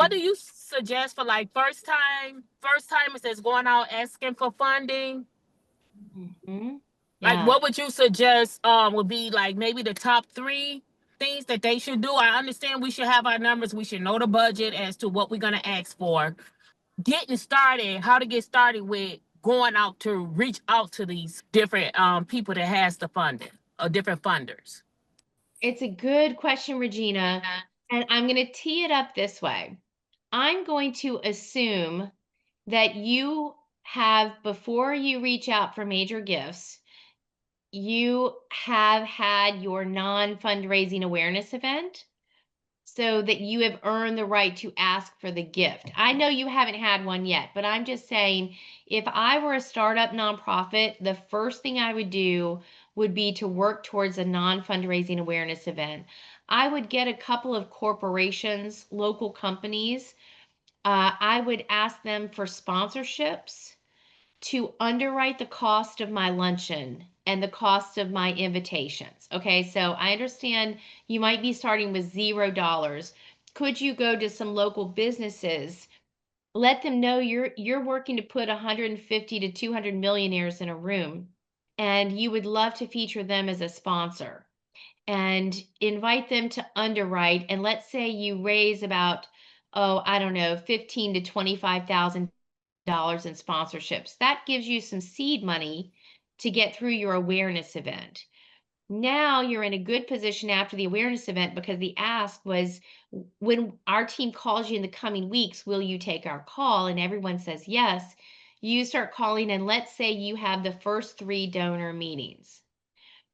what do you suggest for like first timers that's going out asking for funding? Mm-hmm. Like, Yeah. what would you suggest would be like maybe the top three things that they should do? I understand we should have our numbers. We should know the budget as to what we're going to ask for. Getting started, how to get started with going out to reach out to these different people that has the funding or different funders. It's a good question, Regina. And I'm going to tee it up this way. I'm going to assume that you have, before you reach out for major gifts, you have had your non-fundraising awareness event so that you have earned the right to ask for the gift. I know you haven't had one yet, but I'm just saying, if I were a startup nonprofit, the first thing I would do would be to work towards a non-fundraising awareness event. I would get a couple of corporations, local companies. I would ask them for sponsorships to underwrite the cost of my luncheon and the cost of my invitations. Okay, so I understand you might be starting with $0. Could you go to some local businesses, let them know you're working to put 150 to 200 millionaires in a room, and you would love to feature them as a sponsor, and invite them to underwrite. And let's say you raise about, oh, I don't know, 15 to 25,000 dollars in sponsorships. That gives you some seed money to get through your awareness event. Now you're in a good position after the awareness event, because the ask was, when our team calls you in the coming weeks, will you take our call? And everyone says yes. You start calling, and let's say you have the first 3 donor meetings.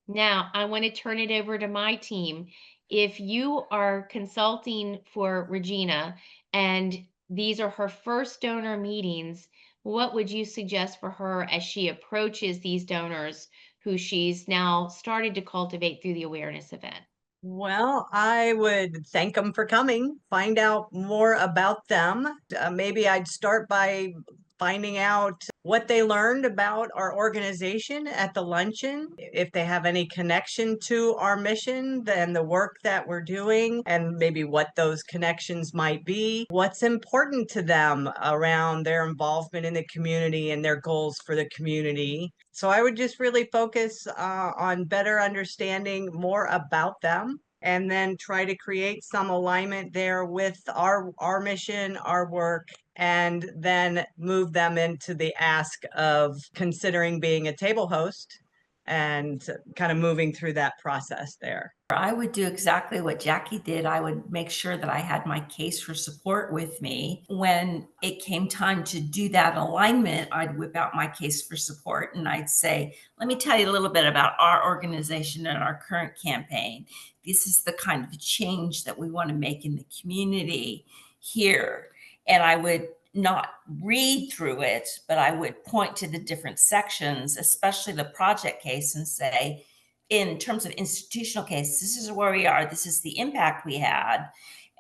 Now, I want to turn it over to my team. If you are consulting for Regina and these are her first donor meetings, what would you suggest for her as she approaches these donors who she's now started to cultivate through the awareness event? Well, I would thank them for coming, find out more about them. Maybe I'd start by finding out what they learned about our organization at the luncheon, if they have any connection to our mission, then the work that we're doing, and maybe what those connections might be, what's important to them around their involvement in the community and their goals for the community. So I would just really focus on better understanding more about them, and then try to create some alignment there with our mission, our work, and then move them into the ask of considering being a table host and kind of moving through that process there. I would do exactly what Jackie did. I would make sure that I had my case for support with me. When it came time to do that alignment, I'd whip out my case for support and I'd say, let me tell you a little bit about our organization and our current campaign. This is the kind of change that we want to make in the community here. And I would not read through it, but I would point to the different sections, especially the project case, and say, in terms of institutional case, this is where we are, this is the impact we had,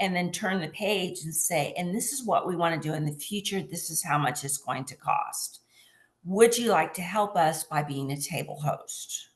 and then turn the page and say, and this is what we want to do in the future, this is how much it's going to cost. Would you like to help us by being a table host?